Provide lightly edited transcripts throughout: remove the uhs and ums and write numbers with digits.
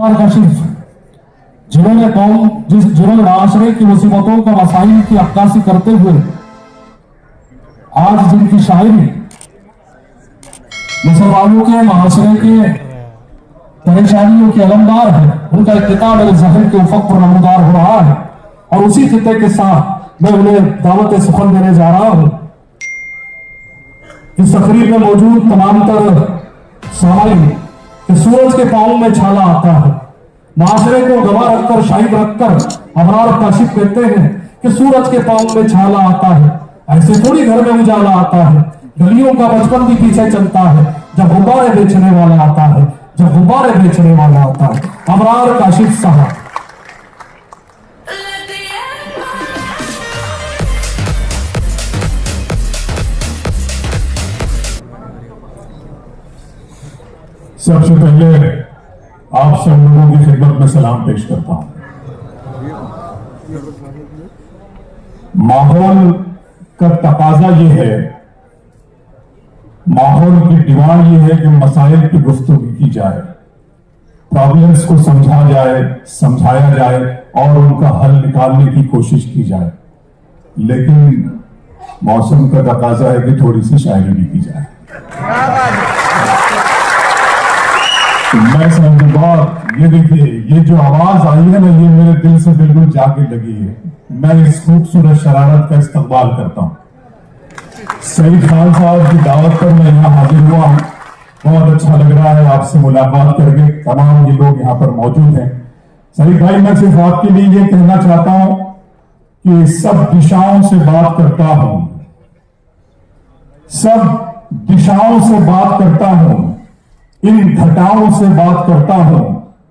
अब्बार काशिफ, जिन्होंने माशरे की मुसीबतों का मसाइल की अक्कासी करते हुए आज जिनकी शायरी मुसलमानों के माशरे के परेशानियों के अलमदार है, उनका एक किताब ज़हर के उफ़क़ पर नमूदार हो रहा है। और उसी खिते के साथ मैं उन्हें दावत सुखन देने जा रहा हूं। इस तकरीब में मौजूद तमाम तर सामाइन कि सूरज के पांव में छाला आता है, माशरे को गवाह रखकर शाहिद रखकर अबरार काशिफ कहते हैं कि सूरज के पांव में छाला आता है, ऐसे थोड़ी घर में उजाला आता है। गलियों का बचपन भी पीछे चलता है जब गुब्बारे बेचने वाला आता है, जब गुब्बारे बेचने वाला आता है। अबरार काशिफ साहब। सबसे पहले आप सब लोगों की खिदमत में सलाम पेश करता हूं। माहौल का तकाजा ये है, माहौल की डिमांड ये है कि मसाइल की गुफ्तगू की जाए, प्रॉब्लम्स को समझा जाए, समझाया जाए और उनका हल निकालने की कोशिश की जाए। लेकिन मौसम का तकाजा है कि थोड़ी सी शायरी भी की जाए। मैं समझूंगा, ये देखिए, ये जो आवाज आई है ना, ये मेरे दिल से बिल्कुल जाके लगी है। मैं इस खूबसूरत शरारत का इस्तकबाल करता हूं। सईद खान साहब की दावत पर मैं यहाँ हाजिर हुआ हूँ। बहुत अच्छा लग रहा है आपसे मुलाकात करके। तमाम ये लोग यहाँ पर मौजूद हैं। सईद भाई, मैं सिर्फ आपके लिए ये कहना चाहता हूं कि सब दिशाओं से बात करता हूं, सब दिशाओं से बात करता हूं, इन घटाओं से बात करता हूं।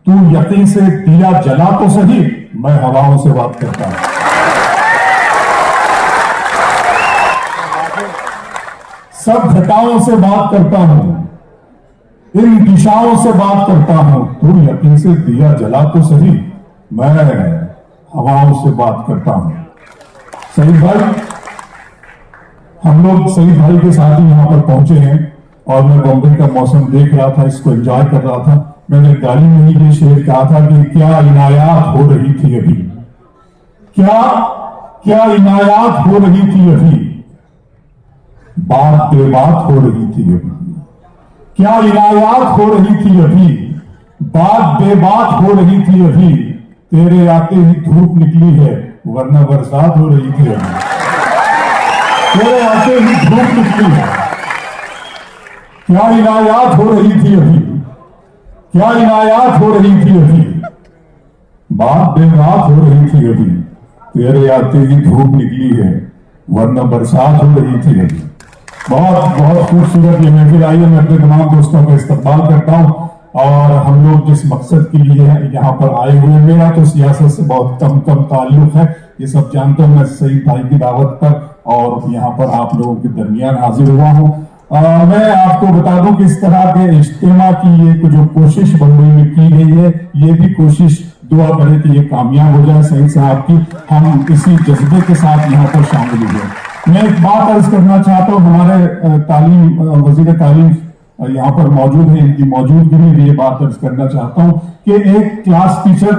तू यकीन से दिया जला तो सही, मैं हवाओं से बात करता हूं। सब घटाओं से बात करता हूं, इन दिशाओं से बात करता हूं। तू यकीन से दिया जला तो सही, मैं हवाओं से बात करता हूं। सईद भाई, हम लोग सईद भाई के साथ ही यहां पर पहुंचे हैं और मैं बॉम्बे का मौसम देख रहा था, इसको एंजॉय कर रहा था। मैंने गाड़ी में ही ये शेर कहा था कि क्या इनायात हो रही थी अभी, क्या इनायात हो रही थी अभी, बात बेबात हो रही थी अभी। क्या इनायात हो रही थी अभी, बात बेबात हो रही थी अभी। तेरे आते ही धूप निकली है, वरना बरसात हो रही थी अभी। तेरे आते ही धूप निकली है, क्या इनायात हो रही थी अभी, क्या इनायात हो रही थी अभी। बात बेबात हो रही थी अभी। तेरे आते ही धूप निकली है, वरना बरसात हो रही थी अभी। बहुत बहुत खूबसूरत ये महफिल आई है। मैं अपने तमाम दोस्तों का इस्तकबाल करता हूं। और हम लोग जिस मकसद के लिए यहाँ पर आए हुए, मेरा तो सियासत से बहुत कम ताल्लुक है, ये सब जानते हैं। मैं सईद भाई की दावत पर और यहाँ पर आप लोगों के दरमियान हाजिर हुआ हूँ। मैं आपको बता दूं कि इस तरह के इज्तिमा की ये जो कोशिश बम्बई में की गई है, ये भी कोशिश दुआ करें कि ये कामयाब हो जाए सईद साहब की। हम इसी जज्बे के साथ यहाँ पर शामिल हुए। मैं एक बात अर्ज करना चाहता हूँ, हमारे तालीम वजीर तालीम यहाँ पर मौजूद है, इनकी मौजूदगी में भी ये बात अर्ज करना चाहता हूँ कि एक क्लास टीचर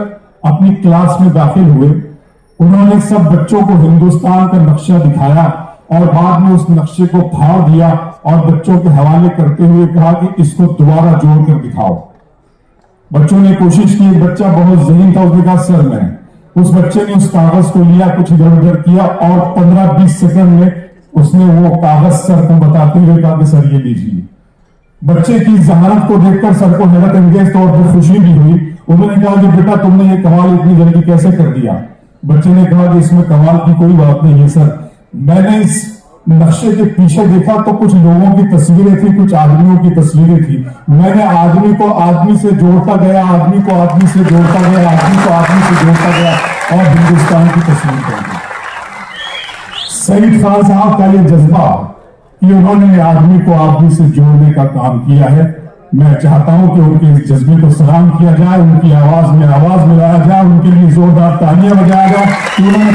अपनी क्लास में दाखिल हुए, उन्होंने सब बच्चों को हिंदुस्तान का नक्शा दिखाया और बाद में उस नक्शे को फाड़ दिया और बच्चों के हवाले करते हुए कहा कि इसको दोबारा जोड़कर दिखाओ। बच्चों ने कोशिश की, बच्चा बहुत ज़हीन था, उसने कहा सर मैं। उस बच्चे ने उस कागज को लिया, कुछ इधर उधर किया और 15-20 सेकंड में उसने वो कागज सर को बताते हुए कहा कि सर ये लीजिए। बच्चे की जहानत को देखकर सर को हैरत अंगेज तौर पर खुशी भी हुई। उन्होंने कहा कि बेटा तुमने ये कमाल इतनी जल्दी कैसे कर दिया। बच्चे ने कहा कि इसमें कमाल की कोई बात नहीं है सर, मैंने इस नक्शे के पीछे देखा तो कुछ लोगों की तस्वीरें थी, कुछ आदमियों की तस्वीरें थी। मैंने आदमी को आदमी से जोड़ता गया, आदमी को आदमी से जोड़ता गया, आदमी को आदमी से जोड़ता गया और हिंदुस्तान की तस्वीर बन गई। सईद खान साहब का ये जज्बा कि उन्होंने आदमी को आदमी से जोड़ने का काम किया है, मैं चाहता हूं कि उनके इस जज्बे को सलाम किया जाए, उनकी आवाज में आवाज मिलाया जाए, उनके लिए जोरदार तालियां बजाया जाए। उन्होंने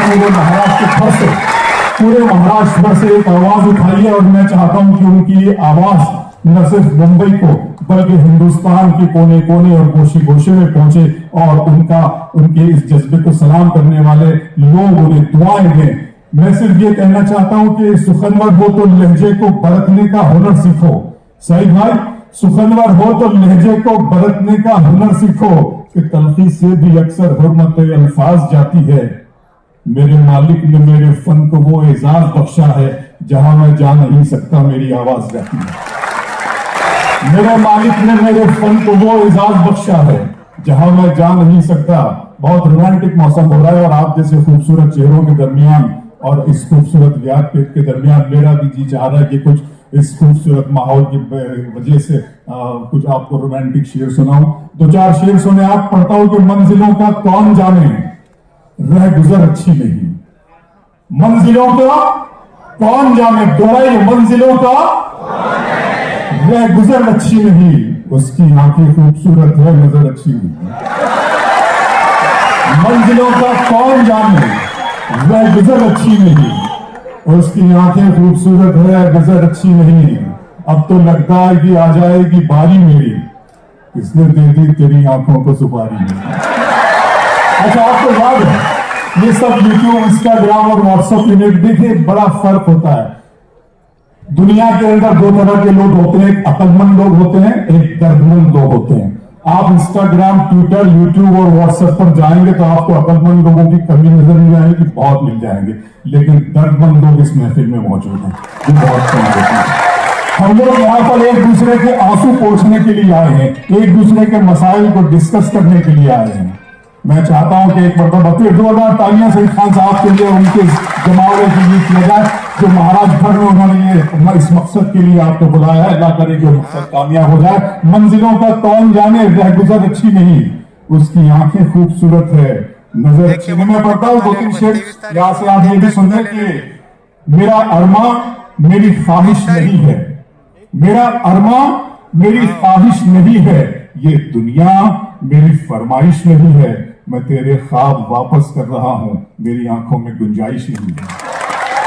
पूरे महाराष्ट्र से एक आवाज उठाई है और मैं चाहता हूं कि उनकी आवाज न सिर्फ मुंबई को बल्कि हिंदुस्तान के कोने कोने और गोशे गोशे में पहुंचे और उनके इस जज्बे को सलाम करने वाले लोग उन्हें दुआएं दें। मैं सिर्फ ये कहना चाहता हूं कि सुखनवर हो तो लहजे को बरतने का हुनर सीखो। सही भाई, सुखनवर हो तो लहजे को बरतने का हुनर सीखो कि तलखी से भी अक्सर हुर्मत अल्फाज जाती है। मेरे मालिक ने मेरे फन को वो एजाज बख्शा है जहां मैं जा नहीं सकता मेरी आवाज रहती है। मेरे मालिक ने मेरे फन को वो एजाज बख्शा है जहां मैं जा नहीं सकता। बहुत रोमांटिक मौसम हो रहा है और आप जैसे खूबसूरत चेहरों के दरमियान और इस खूबसूरत व्यापक के दरमियान मेरा भी जी चाह रहा है कि कुछ इस खूबसूरत माहौल की वजह से कुछ आपको रोमांटिक शेर सुनाऊं। दो चार शेर सुने आप, पढ़ता हूं कि मंजिलों का कौन जाने रह गुजर अच्छी नहीं। मंजिलों का कौन जाने, दोहराइए, मंजिलों का रह गुजर अच्छी नहीं, उसकी आंखें खूबसूरत है नजर अच्छी नहीं। मंजिलों का कौन जाने रह गुजर अच्छी नहीं, उसकी आंखें खूबसूरत है नजर अच्छी नहीं। अब तो लगता है कि आ जाएगी बारी मेरी, किसने दे दी तेरी आंखों को सुपारी। अच्छा, आपको याद है ये सब यूट्यूब, इंस्टाग्राम और व्हाट्सएप यूनिट, देखिए बड़ा फर्क होता है। दुनिया के अंदर दो तरह के लोग होते हैं, एक अक्लमंद लोग होते हैं, एक दर्दमंद लोग होते हैं। आप इंस्टाग्राम, ट्विटर, यूट्यूब और व्हाट्सएप पर जाएंगे तो आपको अक्लमंद लोगों की कमी नजर नहीं आएगी, बहुत मिल जाएंगे, लेकिन दर्दमंद लोग इस महफिल में मौजूद हैं जो बहुत कम होते हैं। हम लोग यहाँ पर एक दूसरे के आंसू पोंछने के लिए आए हैं, एक दूसरे के मसाइल को डिस्कस करने के लिए आए हैं। मैं चाहता हूं कि एक मरतबा फिर 2000 तालियां सईद खान साहब के लिए उनके जमावड़े के लिए किया जाए जो महाराज भर में उन्होंने ये इस मकसद के लिए आपको बुलाया है। अल्लाह करे जो मकसद कामयाब हो जाए। मंजिलों का कौन जाने रह गुजर अच्छी नहीं, उसकी आंखें खूबसूरत है नजर अच्छी नहीं। मैं पढ़ता हूँ 2-3 शेर यहाँ से आप ये भी सुनने की। मेरा अरमा मेरी ख्वाहिश नहीं है, मेरा अरमा मेरी ख्वाहिश नहीं है, ये दुनिया मेरी फरमाइश नहीं है। मैं तेरे ख्वाब वापस कर रहा हूं, मेरी आंखों में गुंजाइश नहीं है।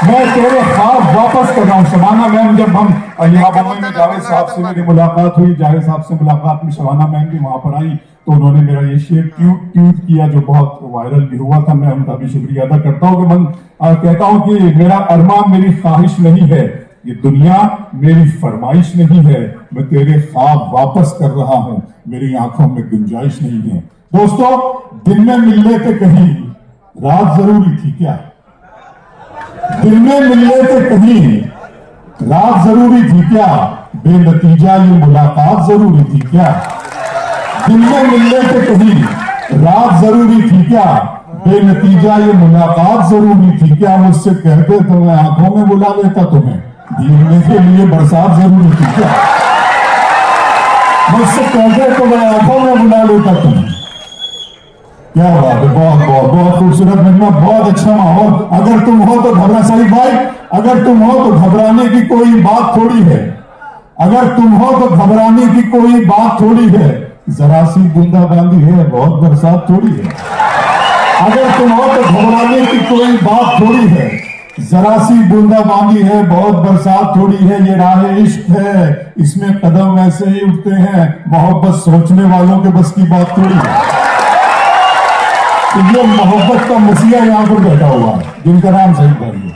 मैं तेरे ख्वाब वापस कर रहा हूं। शबाना मैम, जब हम यहाँ बम्बई में जावेद साहब से मेरी मुलाकात हुई, जावेद साहब से मुलाकात में शबाना मैम भी वहां पर आई तो उन्होंने मेरा ये शेर ट्वीट किया जो बहुत वायरल भी हुआ था। मैं उनका भी शुक्रिया अदा करता हूँ कि मैं कहता हूं कि मेरा अरमा मेरी ख्वाहिश नहीं है, ये दुनिया मेरी फरमाइश नहीं है। मैं तेरे ख्वाब वापस कर रहा हूं, मेरी आंखों में गुंजाइश नहीं है। दोस्तों, दिन में मिलने थे कहीं, रात जरूरी थी क्या? दिन में मिलने थे कहीं, रात जरूरी थी क्या? बेनतीजा ये मुलाकात जरूरी थी क्या? दिन में मिलने थे कहीं, रात जरूरी थी क्या? बेनतीजा ये मुलाकात जरूरी थी क्या? मुझसे कहते तो मैं आंखों में बुला लेता तुम्हें, भीगने के लिए बरसात जरूरी थी क्या? मुझसे कहते तो मैं आंखों में बुला लेता तुम्हें। क्या बात है, बहुत बहुत बहुत खूबसूरत मिलना, बहुत अच्छा माहौल। अगर तुम हो तो घबरा, सही भाई, अगर तुम हो तो घबराने की कोई बात थोड़ी है, अगर तुम हो तो घबराने की कोई बात थोड़ी है, जरा सी बूंदाबांदी है, बहुत बरसात थोड़ी है। अगर तुम हो तो घबराने की कोई बात थोड़ी है, जरा सी बूंदाबांदी है, बहुत बरसात थोड़ी है। ये राह इश्क है, इसमें कदम ऐसे ही उठते हैं, मोहब्बत सोचने वालों के बस की बात थोड़ी है। तो ये मोहब्बत का मसीहा यहां पर बैठा हुआ है जिनका नाम सही करिए।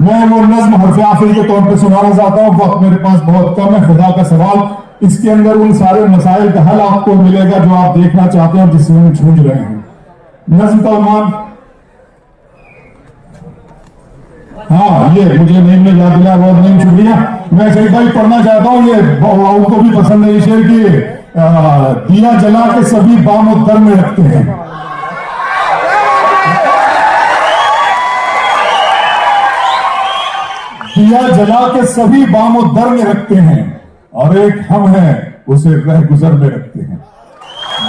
मैं वो नज्म हरफ़े आखिर के तौर पे सुनाना चाहता हूं, वक्त मेरे पास बहुत कम है। खुदा का सवाल, इसके अंदर उन सारे मसाइल का हल आपको मिलेगा जो आप देखना चाहते हैं, जिससे हम जूझ रहे हैं। नज्म का उन्वान, हाँ ये मुझे नींद में याद दिला, बहुत नींद शुक्रिया। मैं सही भाई पढ़ना चाहता हूँ, ये उनको भी पसंद है ये शेर की। दिया जला के सभी बाम दर में रखते हैं, दिया जला के सभी बाम दर में रखते हैं, और एक हम हैं उसे रह गुजर में रखते हैं।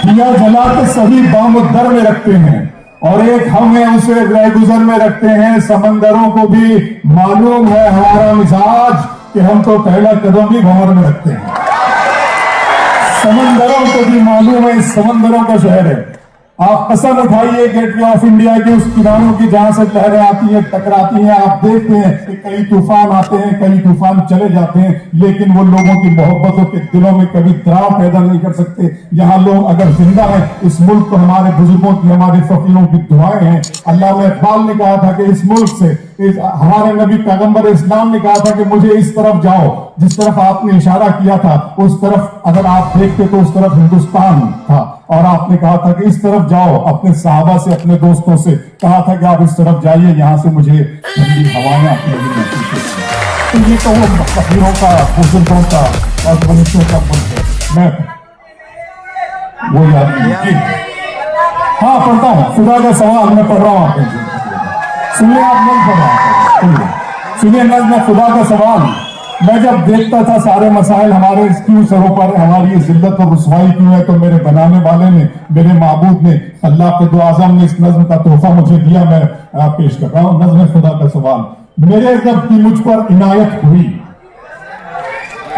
दिया जला के सभी बाम दर में रखते हैं, और एक हम हैं उसे रह गुजर में रखते हैं। समंदरों को भी मालूम है हमारा मिजाज कि हम तो पहला कदम भी भंवर में रखते हैं। समंदरों को भी मालूम है, इस समंदरों का शहर है, आप कसम उठाइए गेटवे ऑफ इंडिया के उस किनारों की जहां से लहरें आती हैं, टकराती हैं, आप देखते हैं कि कई तूफान आते हैं, कई तूफान चले जाते हैं, लेकिन वो लोगों की मोहब्बतों के दिलों में कभी दरार पैदा नहीं कर सकते। यहाँ लोग अगर जिंदा हैं, इस मुल्क को हमारे बुजुर्गों की, हमारे फकीरों की दुआएं हैं। अल्लामा इकबाल ने कहा था कि इस मुल्क से हमारे नबी पैगंबर इस्लाम ने कहा था कि मुझे इस तरफ जाओ, जिस तरफ आपने इशारा किया था उस तरफ अगर आप देखते तो उस तरफ हिंदुस्तान था, और आपने कहा था कि इस तरफ जाओ, अपने साहबा से, अपने दोस्तों से कहा था कि आप इस तरफ जाइए, यहां से मुझे ठंडी हवाएं अपने लिए महसूस होती हैं। तो ये तो वो फकीरों का, बुजुर्गों का और मनुष्यों का मुल्क है। मैं वो याद नहीं, हाँ पढ़ता हूँ, खुदा का सवाल मैं पढ़ रहा हूँ आपने, सुनिए, आप नहीं पढ़ रहा, सुनिए मैं खुदा का सवाल। मैं जब देखता था सारे मसाइल हमारे क्यों सरों पर, हमारी ये जिल्लत और रुसवाई क्यों है, तो मेरे बनाने वाले ने, मेरे माबूद ने, अल्लाह के दो आजम ने इस नज्म का तोहफा मुझे दिया। मैं पेश कर रहा हूँ नज्म खुदा का सवाल। मेरे रब की मुझ पर इनायत हुई,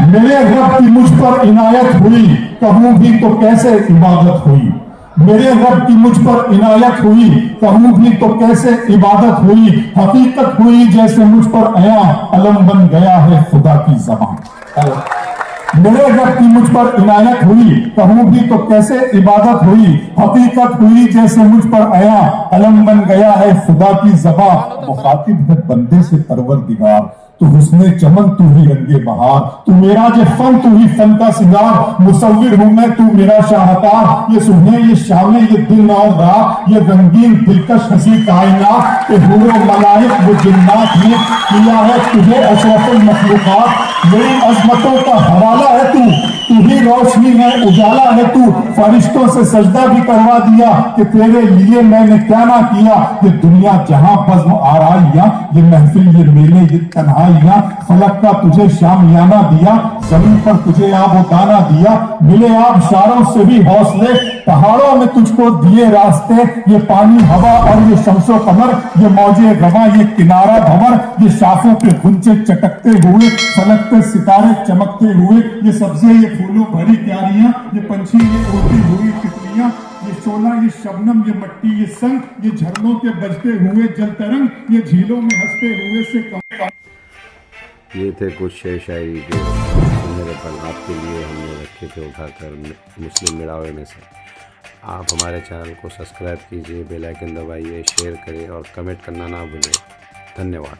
मेरे रब की मुझ पर इनायत हुई, कहूं भी तो कैसे इबादत हुई। मेरे रब की मुझ पर इनायत हुई, कहूं भी तो कैसे इबादत हुई। हकीकत हुई जैसे मुझ पर आया, अलम बन गया है खुदा की ज़बान। मेरे रब की मुझ पर इनायत हुई, कहूं भी तो कैसे इबादत हुई। हकीकत हुई जैसे मुझ पर आया, अलम बन गया है खुदा की ज़बान। मुखातिब है बंदे से परवरदिगार, तू हुस्ने चमन, तू ही रंगे बहार, तू मेरा जे फन, तू ही फन का सिंगार। मुसव्विर हूं मैं, तू मेरा शाहकार। ये सुबह, ये शामें, ये दिन और रात, ये रंगीन दिलकश हंसी कायनात के हुए मलाइक वो जिन्नात ने किया है तुझे अशरफुल मखलूकात। मेरी अजमतों का हवाला है तू, तू ही रोशनी है, उजाला है तू। फरिश्तों से सजदा भी करवा दिया कि तेरे लिए मैंने क्या ना किया। ये दुनिया जहां बज़्म आराइयां, ये महफिल, ये मेले, ये तन्हाइयां। फलक का तुझे शामियाना दिया, जमीन पर तुझे आब दाना दिया। मिले आप शारों से भी हौसले, पहाड़ों में तुझको दिए रास्ते। ये पानी हवा और ये शम्सो कमर, ये मौजे गवा, ये किनारा भंवर। ये शाखों पे गुंचे चटकते हुए, फलकते सितारे चमकते हुए। ये सब्जियां, ये फूलों भरी क्यारियां, ये पंछी, ये उड़ती हुई तितलियां। ये शोला, ये शबनम, ये मट्टी, ये संग, ये झरनों के बजते हुए जल तरंग। ये झीलों में हंसते हुए से कम। ये थे कुछ शेर शायरी के मेरे पल आपके लिए हमने रखे थे उठाकर मुस्लिम मिड़ावे में से। आप हमारे चैनल को सब्सक्राइब कीजिए, बेल आइकन दबाइए, शेयर करें और कमेंट करना ना भूलें। धन्यवाद।